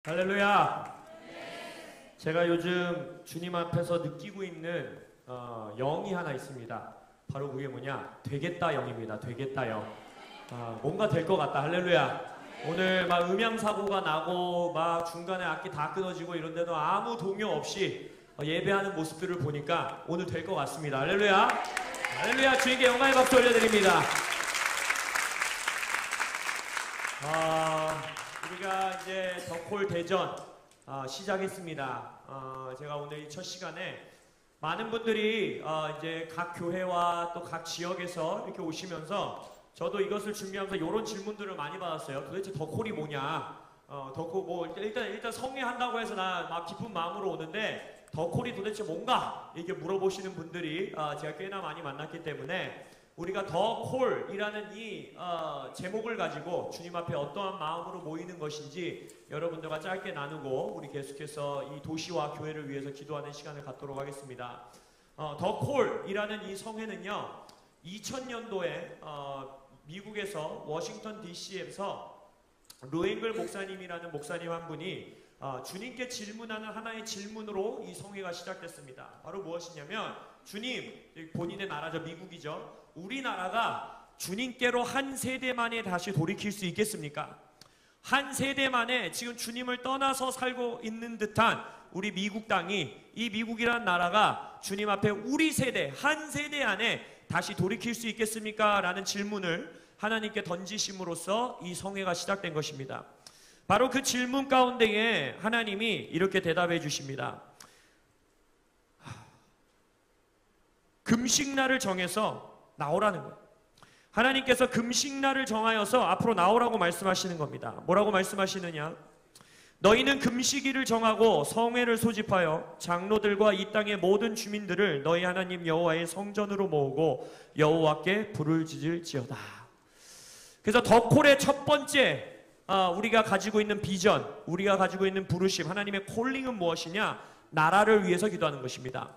할렐루야. 제가 요즘 주님 앞에서 느끼고 있는 영이 하나 있습니다. 바로 그게 뭐냐? 되겠다 영입니다. 되겠다 영. 뭔가 될 것 같다. 할렐루야. 오늘 막 음향사고가 나고 막 중간에 악기 다 끊어지고 이런데도 아무 동요 없이 예배하는 모습들을 보니까 오늘 될 것 같습니다. 할렐루야. 할렐루야. 주님께 영광의 박수 올려드립니다. 우리가 이제 덕홀 대전 시작했습니다. 제가 오늘 이 첫 시간에 많은 분들이 이제 각 교회와 또 각 지역에서 이렇게 오시면서 저도 이것을 준비하면서 이런 질문들을 많이 받았어요. 도대체 덕홀이 뭐냐? 덕홀 뭐 일단 성례한다고 해서 나 막 기쁜 마음으로 오는데 덕홀이 도대체 뭔가 이렇게 물어보시는 분들이 제가 꽤나 많이 만났기 때문에 우리가 덕홀이라는 이 제목을 가지고 주님 앞에 어떠한 마음으로 모이는 것인지 여러분들과 짧게 나누고 우리 계속해서 이 도시와 교회를 위해서 기도하는 시간을 갖도록 하겠습니다. 덕홀이라는 이 성회는요, 2000년도에 미국에서 워싱턴 DC에서 루앵글 목사님이라는 목사님 한 분이 주님께 질문하는 하나의 질문으로 이 성회가 시작됐습니다. 바로 무엇이냐면, 주님, 본인의 나라죠, 미국이죠. 우리나라가 주님께로 한 세대 만에 다시 돌이킬 수 있겠습니까? 한 세대 만에 지금 주님을 떠나서 살고 있는 듯한 우리 미국 땅이, 이 미국이라는 나라가 주님 앞에 우리 세대, 한 세대 안에 다시 돌이킬 수 있겠습니까? 라는 질문을 하나님께 던지심으로써 이 성회가 시작된 것입니다. 바로 그 질문 가운데에 하나님이 이렇게 대답해 주십니다. 금식날을 정해서 나오라는 거예요. 하나님께서 금식날을 정하여서 앞으로 나오라고 말씀하시는 겁니다. 뭐라고 말씀하시느냐? 너희는 금식일을 정하고 성회를 소집하여 장로들과 이 땅의 모든 주민들을 너희 하나님 여호와의 성전으로 모으고 여호와께 불을 지질지어다. 그래서 덕홀의 첫 번째 우리가 가지고 있는 비전, 우리가 가지고 있는 부르심, 하나님의 콜링은 무엇이냐? 나라를 위해서 기도하는 것입니다.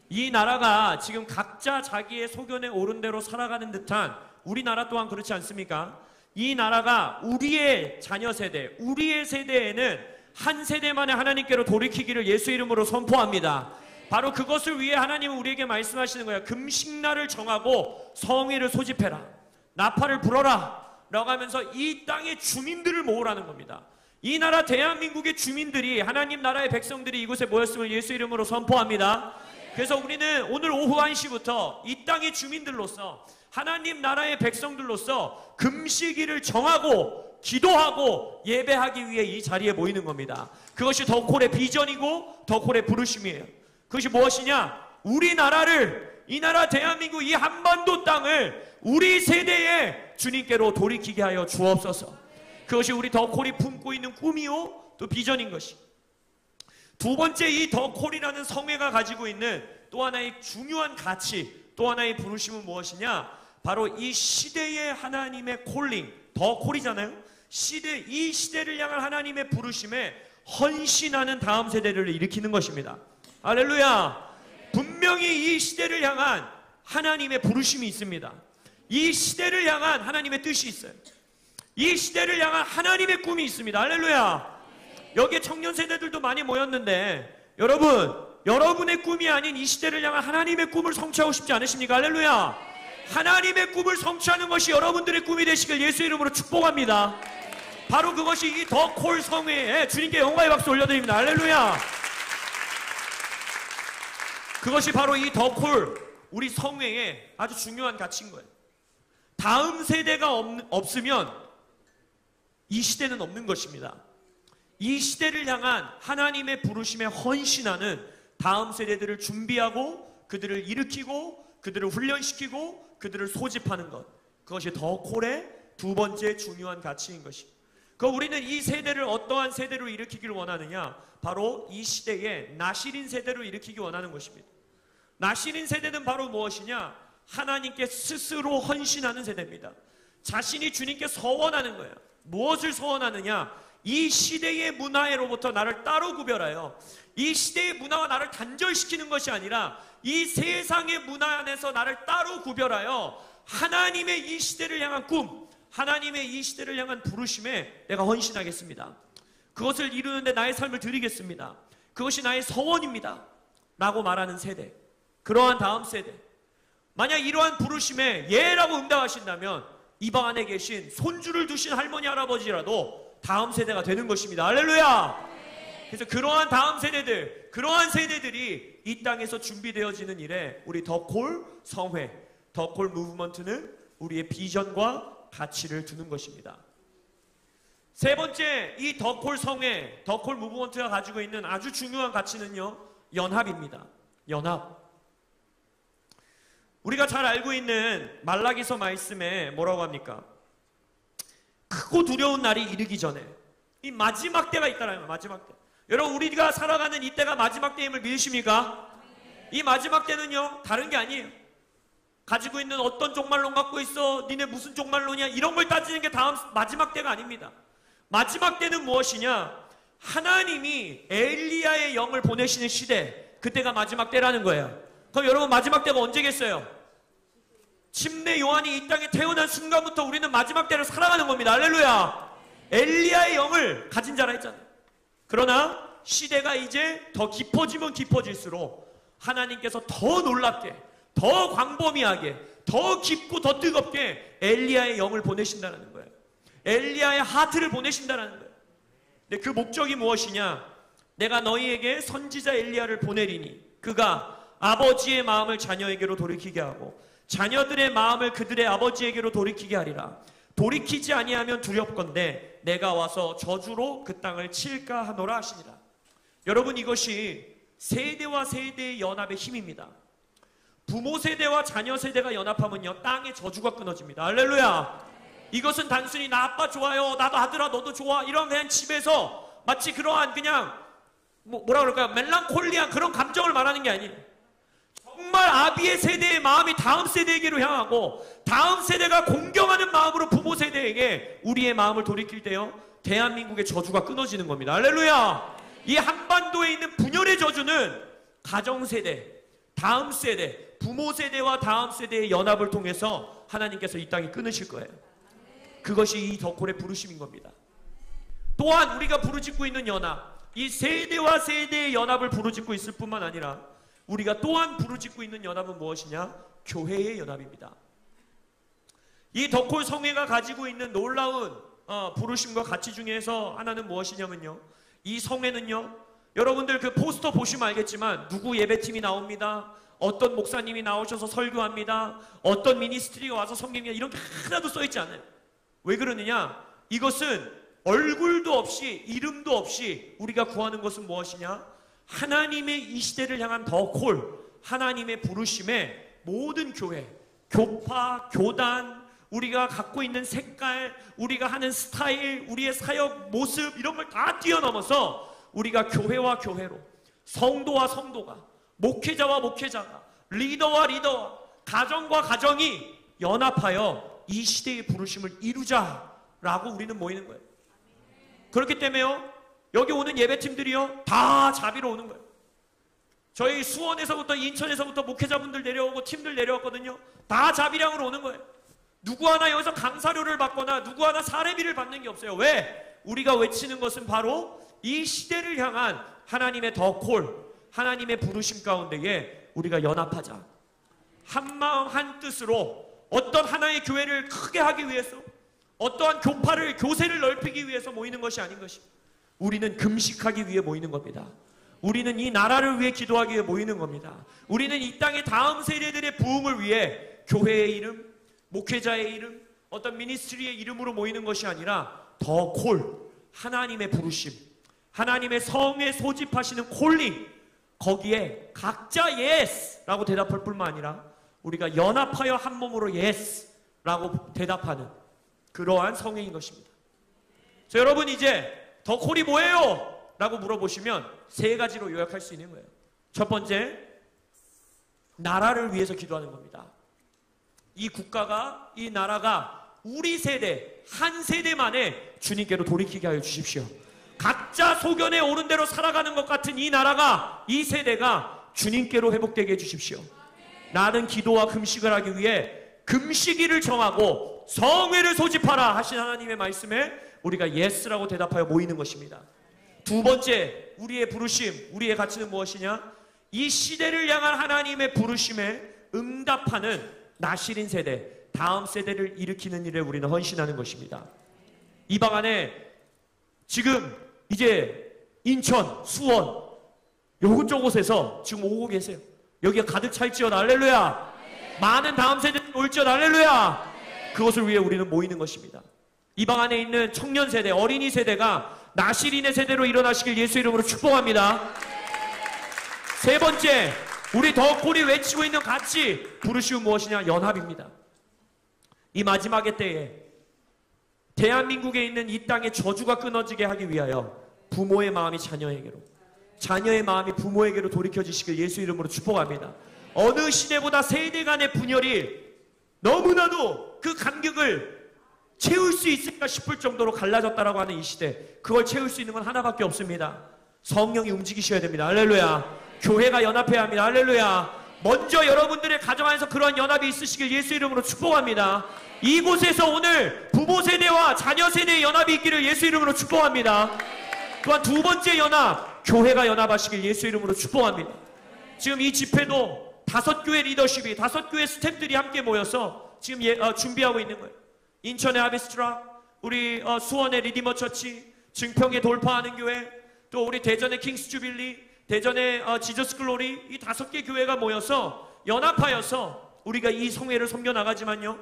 이 나라가 지금 각자 자기의 소견에 오른 대로 살아가는 듯한 우리나라 또한 그렇지 않습니까? 이 나라가 우리의 자녀 세대, 우리의 세대에는 한 세대 만에 하나님께로 돌이키기를 예수 이름으로 선포합니다. 바로 그것을 위해 하나님은 우리에게 말씀하시는 거예요. 금식날을 정하고 성회를 소집해라, 나팔을 불어라 라고 하면서 이 땅의 주민들을 모으라는 겁니다. 이 나라 대한민국의 주민들이, 하나님 나라의 백성들이 이곳에 모였음을 예수 이름으로 선포합니다. 그래서 우리는 오늘 오후 1시부터 이 땅의 주민들로서, 하나님 나라의 백성들로서 금식일을 정하고 기도하고 예배하기 위해 이 자리에 모이는 겁니다. 그것이 덕홀의 비전이고 덕홀의 부르심이에요. 그것이 무엇이냐? 우리나라를, 이 나라 대한민국 이 한반도 땅을 우리 세대에 주님께로 돌이키게 하여 주옵소서. 그것이 우리 덕홀이 품고 있는 꿈이요 또 비전인 것이. 두 번째, 이 덕홀이라는 성회가 가지고 있는 또 하나의 중요한 가치, 또 하나의 부르심은 무엇이냐? 바로 이 시대의 하나님의 콜링, 덕홀이잖아요. 이 시대를 향한 하나님의 부르심에 헌신하는 다음 세대를 일으키는 것입니다. 할렐루야. 분명히 이 시대를 향한 하나님의 부르심이 있습니다. 이 시대를 향한 하나님의 뜻이 있어요. 이 시대를 향한 하나님의 꿈이 있습니다. 할렐루야. 여기에 청년 세대들도 많이 모였는데 여러분의 꿈이 아닌 이 시대를 향한 하나님의 꿈을 성취하고 싶지 않으십니까? 할렐루야. 하나님의 꿈을 성취하는 것이 여러분들의 꿈이 되시길 예수 이름으로 축복합니다. 바로 그것이 이 덕홀 성회에 주님께 영광의 박수 올려드립니다. 할렐루야. 그것이 바로 이 덕홀, 우리 성회의 아주 중요한 가치인 거예요. 다음 세대가 없으면 이 시대는 없는 것입니다. 이 시대를 향한 하나님의 부르심에 헌신하는 다음 세대들을 준비하고 그들을 일으키고 그들을 훈련시키고 그들을 소집하는 것, 그것이 덕홀의 두 번째 중요한 가치인 것입니다. 우리는 이 세대를 어떠한 세대로 일으키기를 원하느냐? 바로 이 시대에 나실인 세대로 일으키기 원하는 것입니다. 나실인 세대는 바로 무엇이냐? 하나님께 스스로 헌신하는 세대입니다. 자신이 주님께 서원하는 거예요. 무엇을 서원하느냐? 이 시대의 문화로부터 나를 따로 구별하여 이 시대의 문화와 나를 단절시키는 것이 아니라 이 세상의 문화 안에서 나를 따로 구별하여 하나님의 이 시대를 향한 꿈, 하나님의 이 시대를 향한 부르심에 내가 헌신하겠습니다. 그것을 이루는데 나의 삶을 드리겠습니다. 그것이 나의 서원입니다 라고 말하는 세대, 그러한 다음 세대, 만약 이러한 부르심에 예라고 응답하신다면 이방 안에 계신 손주를 두신 할머니 할아버지라도 다음 세대가 되는 것입니다. 할렐루야. 그래서 그러한 다음 세대들, 그러한 세대들이 이 땅에서 준비되어지는 일에 우리 더콜 성회, 더콜 무브먼트는 우리의 비전과 가치를 두는 것입니다. 세 번째, 이 더콜 성회, 더콜 무브먼트가 가지고 있는 아주 중요한 가치는요, 연합입니다. 연합. 우리가 잘 알고 있는 말라기서 말씀에 뭐라고 합니까? 크고 두려운 날이 이르기 전에 이 마지막 때가 있다는 거예요. 마지막 때. 여러분, 우리가 살아가는 이 때가 마지막 때임을 믿으십니까? 이 마지막 때는요, 다른 게 아니에요. 가지고 있는 어떤 종말론 갖고 있어, 니네 무슨 종말론이야, 이런 걸 따지는 게 다음 마지막 때가 아닙니다. 마지막 때는 무엇이냐? 하나님이 엘리야의 영을 보내시는 시대, 그때가 마지막 때라는 거예요. 그럼 여러분, 마지막 때가 언제겠어요? 침례 요한이 이 땅에 태어난 순간부터 우리는 마지막 때를 살아가는 겁니다. 할렐루야. 엘리야의 영을 가진 자라 했잖아요. 그러나 시대가 이제 더 깊어지면 깊어질수록 하나님께서 더 놀랍게, 더 광범위하게, 더 깊고 더 뜨겁게 엘리야의 영을 보내신다는 거예요. 엘리야의 하트를 보내신다는 거예요. 근데 그 목적이 무엇이냐? 내가 너희에게 선지자 엘리야를 보내리니 그가 아버지의 마음을 자녀에게로 돌이키게 하고 자녀들의 마음을 그들의 아버지에게로 돌이키게 하리라. 돌이키지 아니하면 두렵건대 내가 와서 저주로 그 땅을 칠까 하노라 하시니라. 여러분, 이것이 세대와 세대의 연합의 힘입니다. 부모 세대와 자녀 세대가 연합하면요, 땅의 저주가 끊어집니다. 할렐루야. 이것은 단순히 나 아빠 좋아요, 나도 아들아 너도 좋아, 이런 그냥 집에서 마치 그러한 그냥 뭐라 그럴까요? 멜랑콜리한 그런 감정을 말하는 게 아니에요. 정말 아비의 세대의 마음이 다음 세대에게로 향하고 다음 세대가 공경하는 마음으로 부모 세대에게 우리의 마음을 돌이킬 때요, 대한민국의 저주가 끊어지는 겁니다. 할렐루야. 이 한반도에 있는 분열의 저주는 가정세대, 다음 세대, 부모 세대와 다음 세대의 연합을 통해서 하나님께서 이 땅에 끊으실 거예요. 그것이 이 더콜의 부르심인 겁니다. 또한 우리가 부르짖고 있는 연합, 이 세대와 세대의 연합을 부르짖고 있을 뿐만 아니라 우리가 또한 부르짖고 있는 연합은 무엇이냐? 교회의 연합입니다. 이 더콜 성회가 가지고 있는 놀라운 부르심과 가치 중에서 하나는 무엇이냐면요, 이 성회는요, 여러분들 그 포스터 보시면 알겠지만 누구 예배팀이 나옵니다, 어떤 목사님이 나오셔서 설교합니다, 어떤 미니스트리가 와서 섬깁니다, 이런 게 하나도 써있지 않아요. 왜 그러느냐? 이것은 얼굴도 없이 이름도 없이 우리가 구하는 것은 무엇이냐? 하나님의 이 시대를 향한 더콜, 하나님의 부르심에 모든 교회, 교파, 교단, 우리가 갖고 있는 색깔, 우리가 하는 스타일, 우리의 사역 모습, 이런 걸 다 뛰어넘어서 우리가 교회와 교회로, 성도와 성도가, 목회자와 목회자가, 리더와 리더와, 가정과 가정이 연합하여 이 시대의 부르심을 이루자라고 우리는 모이는 거예요. 그렇기 때문에요, 여기 오는 예배팀들이요, 다 자비로 오는 거예요. 저희 수원에서부터 인천에서부터 목회자분들 내려오고 팀들 내려왔거든요. 다 자비량으로 오는 거예요. 누구 하나 여기서 강사료를 받거나 누구 하나 사례비를 받는 게 없어요. 왜? 우리가 외치는 것은 바로 이 시대를 향한 하나님의 더콜, 하나님의 부르심 가운데에 우리가 연합하자. 한 마음 한 뜻으로 어떤 하나의 교회를 크게 하기 위해서, 어떠한 교파를, 교세를 넓히기 위해서 모이는 것이 아닌 것입니다. 우리는 금식하기 위해 모이는 겁니다. 우리는 이 나라를 위해 기도하기 위해 모이는 겁니다. 우리는 이 땅의 다음 세대들의 부흥을 위해 교회의 이름, 목회자의 이름, 어떤 미니스트리의 이름으로 모이는 것이 아니라 더 콜, 하나님의 부르심, 하나님의 성에 소집하시는 콜링, 거기에 각자 예스라고 대답할 뿐만 아니라 우리가 연합하여 한 몸으로 예스라고 대답하는 그러한 성회인 것입니다. 자, 여러분, 이제 더 콜이 뭐예요? 라고 물어보시면 세 가지로 요약할 수 있는 거예요. 첫 번째, 나라를 위해서 기도하는 겁니다. 이 국가가, 이 나라가 우리 세대, 한 세대만에 주님께로 돌이키게 하여 주십시오. 각자 소견에 오른 대로 살아가는 것 같은 이 나라가, 이 세대가 주님께로 회복되게 해주십시오. 나는 기도와 금식을 하기 위해 금식일을 정하고 성회를 소집하라 하신 하나님의 말씀에 우리가 예스라고 대답하여 모이는 것입니다. 두 번째 우리의 부르심, 우리의 가치는 무엇이냐? 이 시대를 향한 하나님의 부르심에 응답하는 나실인 세대, 다음 세대를 일으키는 일에 우리는 헌신하는 것입니다. 이 방 안에 지금 이제 인천, 수원 요쪽곳에서 지금 오고 계세요. 여기가 가득 찰지어다. 할렐루야. 많은 다음 세대들이 올지어다. 할렐루야. 그것을 위해 우리는 모이는 것입니다. 이 방 안에 있는 청년 세대, 어린이 세대가 나실인의 세대로 일어나시길 예수 이름으로 축복합니다. 세 번째, 우리 더 콜이 외치고 있는 가치, 부르시움 무엇이냐? 연합입니다. 이 마지막의 때에 대한민국에 있는 이 땅의 저주가 끊어지게 하기 위하여 부모의 마음이 자녀에게로, 자녀의 마음이 부모에게로 돌이켜지시길 예수 이름으로 축복합니다. 어느 시대보다 세대 간의 분열이 너무나도 그 간격을 채울 수 있을까 싶을 정도로 갈라졌다라고 하는 이 시대, 그걸 채울 수 있는 건 하나밖에 없습니다. 성령이 움직이셔야 됩니다. 할렐루야. 교회가 연합해야 합니다. 할렐루야. 먼저 여러분들의 가정 안에서 그러한 연합이 있으시길 예수 이름으로 축복합니다. 이곳에서 오늘 부모 세대와 자녀 세대의 연합이 있기를 예수 이름으로 축복합니다. 또한 두 번째 연합, 교회가 연합하시길 예수 이름으로 축복합니다. 지금 이 집회도 5교회 리더십이, 5교회 스태프들이 함께 모여서 지금 준비하고 있는 거예요. 인천의 하베스트라, 우리 수원의 리디머 처치, 증평에 돌파하는 교회, 또 우리 대전의 킹스 주빌리, 대전의 지저스 글로리, 이 5개 교회가 모여서 연합하여서 우리가 이 성회를 섬겨나가지만요,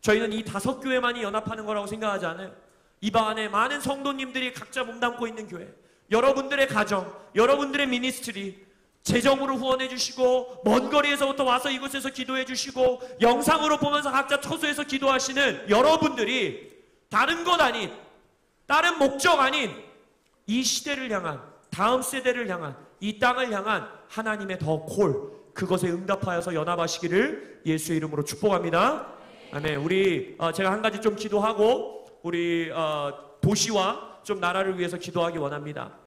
저희는 이 5교회만이 연합하는 거라고 생각하지 않아요. 이 방 안에 많은 성도님들이 각자 몸담고 있는 교회, 여러분들의 가정, 여러분들의 미니스트리, 재정으로 후원해 주시고 먼 거리에서부터 와서 이곳에서 기도해 주시고 영상으로 보면서 각자 처소에서 기도하시는 여러분들이 다른 것 아닌, 다른 목적 아닌 이 시대를 향한, 다음 세대를 향한, 이 땅을 향한 하나님의 더 콜, 그것에 응답하여서 연합하시기를 예수의 이름으로 축복합니다. 아멘. 우리 제가 한 가지 좀 기도하고 우리 도시와 좀 나라를 위해서 기도하기 원합니다.